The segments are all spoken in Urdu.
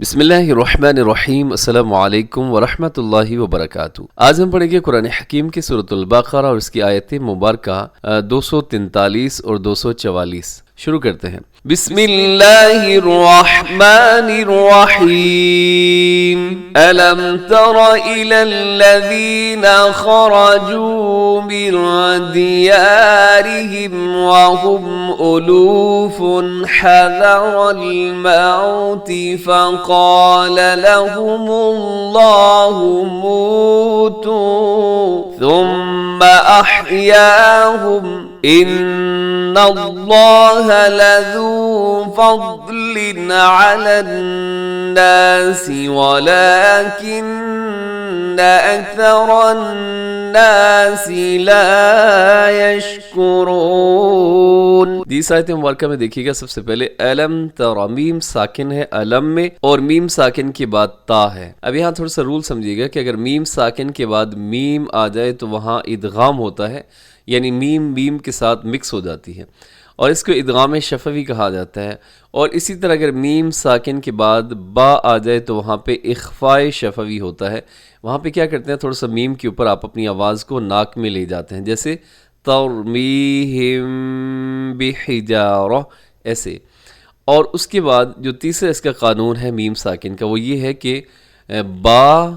بسم اللہ الرحمن الرحیم، السلام علیکم ورحمۃ اللہ وبرکاتہ۔ آج ہم پڑھیں گے قرآن حکیم کی سورۃ البقرہ اور اس کی آیت مبارکہ 243 اور 244۔ شروع کرتے ہیں۔ بسم اللہ الرحمن الرحیم۔ الم تر الی الذین خرجوا من دیارہم وهم الوف حذر الموت فقال لهم الله موتوا ثم أحياهم إن الله لذو فضل على الناس ولكن أكثر الناس لا يشكرون۔ اس آیت مبارکہ میں دیکھیے گا، سب سے پہلے الم تر، میم ساکن ہے علم میں اور میم ساکن کے بعد تا ہے۔ اب یہاں تھوڑا سا رول سمجھیے گا کہ اگر میم ساکن کے بعد میم آ جائے تو وہاں ادغام ہوتا ہے، یعنی میم کے ساتھ مکس ہو جاتی ہے اور اس کو ادغام شفوی کہا جاتا ہے۔ اور اسی طرح اگر میم ساکن کے بعد با آ جائے تو وہاں پہ اخفاء شفوی ہوتا ہے۔ وہاں پہ کیا کرتے ہیں، تھوڑا سا میم کے اوپر آپ اپنی آواز کو ناک میں لے جاتے ہیں، جیسے ترمیہم بحجارہ، ایسے۔ اور اس کے بعد جو تیسرا اس کا قانون ہے میم ساکن کا، وہ یہ ہے کہ با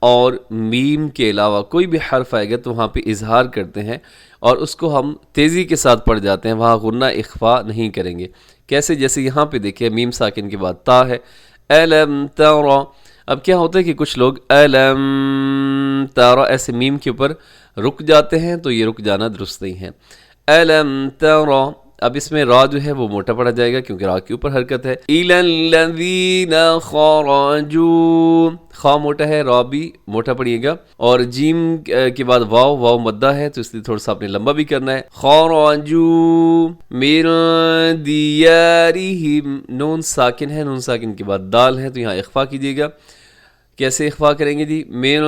اور میم کے علاوہ کوئی بھی حرف آئے گا تو وہاں پہ اظہار کرتے ہیں اور اس کو ہم تیزی کے ساتھ پڑھ جاتے ہیں، وہاں غنہ اخفاء نہیں کریں گے۔ کیسے؟ جیسے یہاں پہ دیکھیں میم ساکن کے بعد تا ہے، الم ترى۔ اب کیا ہوتا ہے کہ کچھ لوگ الم ترى ایسے میم کے اوپر رک جاتے ہیں، تو یہ رک جانا درست نہیں ہے۔ الم ترى، اب اس میں را جو ہے وہ موٹا پڑا جائے گا کیونکہ را کے اوپر حرکت ہے۔ الی الذین خرجوا، خا موٹا ہے، را بھی موٹا پڑیے گا، اور جیم کے بعد واو مدہ ہے تو اس لیے تھوڑا سا آپ نے لمبا بھی کرنا ہے۔ خرجوا من دیارہم، نون ساکن ہے، نون ساکن کے بعد دال ہے تو یہاں اخفا کیجیے گا۔ کیسے اخفا کریں گے جی؟ من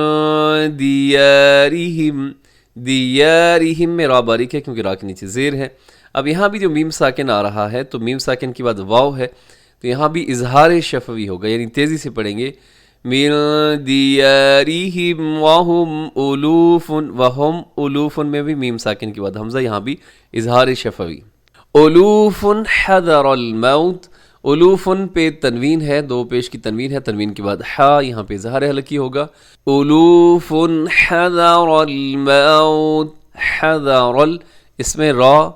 دیارہم، دیارہم میں را باریک ہے کیونکہ را کے نیچے زیر ہے۔ اب یہاں بھی جو میم ساکن آ رہا ہے تو میم ساکن کے بعد واو ہے تو یہاں بھی اظہار شفوی ہوگا، یعنی تیزی سے پڑھیں گے۔ من دیارہم وہم الوف، وہم الوف میں بھی میم ساکن کے بعد حمزہ، یہاں بھی اظہار شفوی۔ الوف حذر الموت، الوفن پہ تنوین ہے، دو پیش کی تنوین ہے، تنوین کے بعد حا، یہاں پہ اظہار حلقی ہوگا۔ الوف حذر الموت، حذر، اس میں را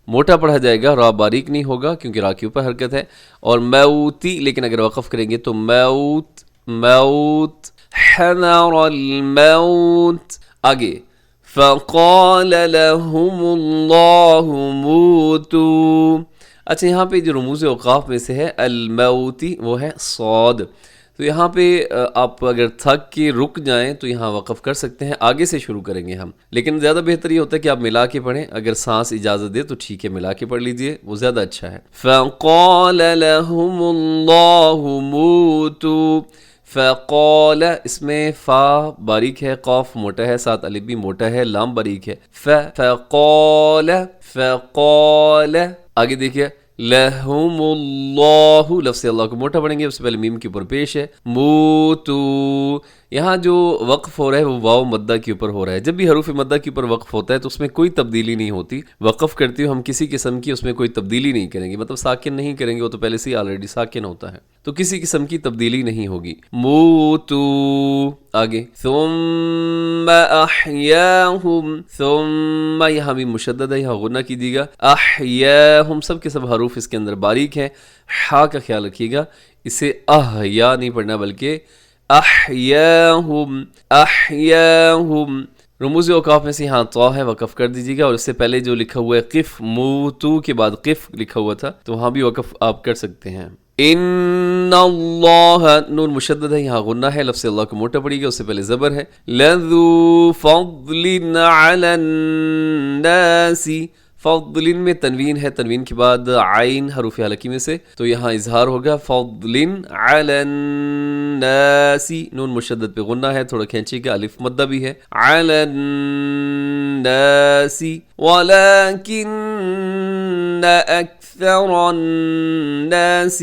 موٹا پڑھا جائے گا، را باریک نہیں ہوگا کیونکہ را کے اوپر حرکت ہے۔ اور موتی، لیکن اگر وقف کریں گے تو موت، موت، حذر الموت۔ آگے فقال لهم الله موتوا۔ اچھا، یہاں پہ جو رموز اوقاف میں سے ہے الموتی، وہ ہے صاد، تو یہاں پہ آپ اگر تھک کے رک جائیں تو یہاں وقف کر سکتے ہیں، آگے سے شروع کریں گے ہم، لیکن زیادہ بہتر یہ ہوتا ہے کہ آپ ملا کے پڑھیں، اگر سانس اجازت دے تو ٹھیک ہے ملا کے پڑھ لیجئے، وہ زیادہ اچھا ہے۔ فقال لهم الله موتوا، فقال، اس میں فا باریک ہے، قاف موٹا ہے، ساتھ الف بھی موٹا ہے، لام باریک ہے۔ فقال، فقال، آگے دیکھئے لہم اللہ، لفظ اللہ کو موٹا پڑھیں گے، اس سے پہلے میم کے اوپر پیش ہے۔ موتو، یہاں جو وقف ہو رہا ہے وہ واو مدہ کے اوپر ہو رہا ہے۔ جب بھی حروف مدہ کے اوپر وقف ہوتا ہے تو اس میں کوئی تبدیلی نہیں ہوتی، وقف کرتے ہوئے ہم کسی قسم کی اس میں کوئی تبدیلی نہیں کریں گے، مطلب ساکن نہیں کریں گے، وہ تو پہلے سے ہی آلریڈی ساکن ہوتا ہے، تو کسی قسم کی تبدیلی نہیں ہوگی۔ موتو، آگے ثم احیاہم، ثم یہاں بھی مشدد ہے، یہاں غنہ کیجیے گا۔ احیاہم، سب کے سب حروف اس کے اندر باریک ہیں، ہا کا خیال رکھیے گا، اسے احیا نہیں پڑھنا بلکہ احیاہم، احیاہم۔ رموز اوقاف میں سے یہاں طا ہے، وقف کر دیجیے گا، اور اس سے پہلے جو لکھا ہوا ہے قف، موتو کے بعد قف لکھا ہوا تھا تو وہاں بھی وقف آپ کر سکتے ہیں۔ ان اللہ، نون مشدد ہے، یہاں غنہ ہے، لفظ اللہ کو موٹا پڑے گا، اس سے پہلے زبر ہے۔ لذو فضل علی الناس، فضل میں تنوین ہے، تنوین کے بعد عین حروف حلقی میں سے تو یہاں اظہار ہوگا۔ فضل علی الناس، نون مشدد پہ غنہ ہے، تھوڑا کھینچے گا، الف مدہ بھی ہے۔ علی الناس ولکن اکثر الناس،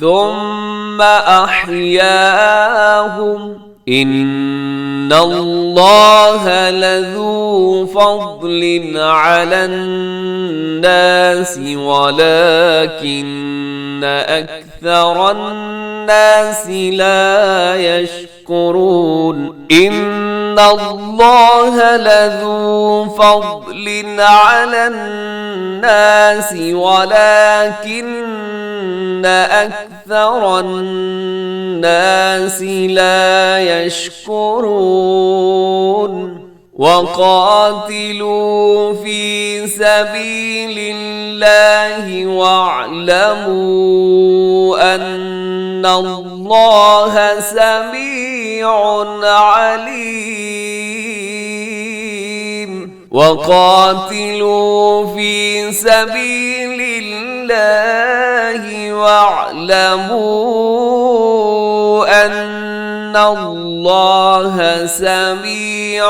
ثم أحياهم إن الله لذو فضل على الناس ولكن أكثر الناس لا يشكرون إن الله لذو فضل على الناس ولكن أكثر الناس لا يشكرون وقاتلوا في سبيل الله واعلموا أن الله سميع عليم وقاتلوا في سبيل الله واعلموا أن الله سميع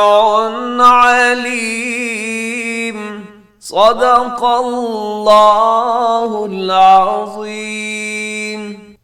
عليم صدق الله العظيم।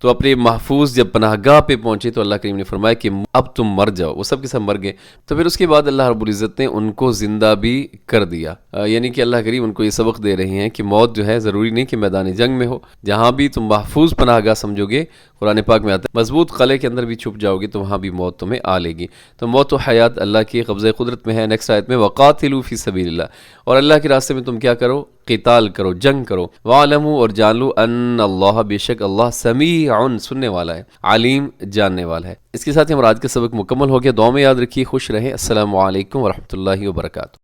تو اپنے محفوظ جب پناہ گاہ پہ پہنچے تو اللہ کریم نے فرمایا کہ اب تم مر جاؤ، وہ سب کے سب مر گئے۔ تو پھر اس کے بعد اللہ رب العزت نے ان کو زندہ بھی کر دیا، یعنی کہ اللہ کریم ان کو یہ سبق دے رہے ہیں کہ موت جو ہے ضروری نہیں کہ میدان جنگ میں ہو، جہاں بھی تم محفوظ پناہ گاہ سمجھو گے، قرآن پاک میں آتا ہے مضبوط قلعے کے اندر بھی چھپ جاؤ گے تو وہاں بھی موت تمہیں آ لے گی۔ تو موت و حیات اللہ کی قبضہ قدرت میں ہے۔ نیکسٹ آیت میں وقاتلوا فی سبیل اللہ، اور اللہ کے راستے میں تم کیا کرو؟ قتال کرو، جنگ کرو۔ وَاعْلَمُوا، اور جان لو، ان اللہ، بے شک اللہ، سمیع، سننے والا ہے، علیم، جاننے والا ہے۔ اس کے ساتھ ہی ہمارا آج کا سبق مکمل ہو گیا۔ دعا میں یاد رکھیے، خوش رہیں۔ السلام علیکم ورحمۃ اللہ وبرکاتہ۔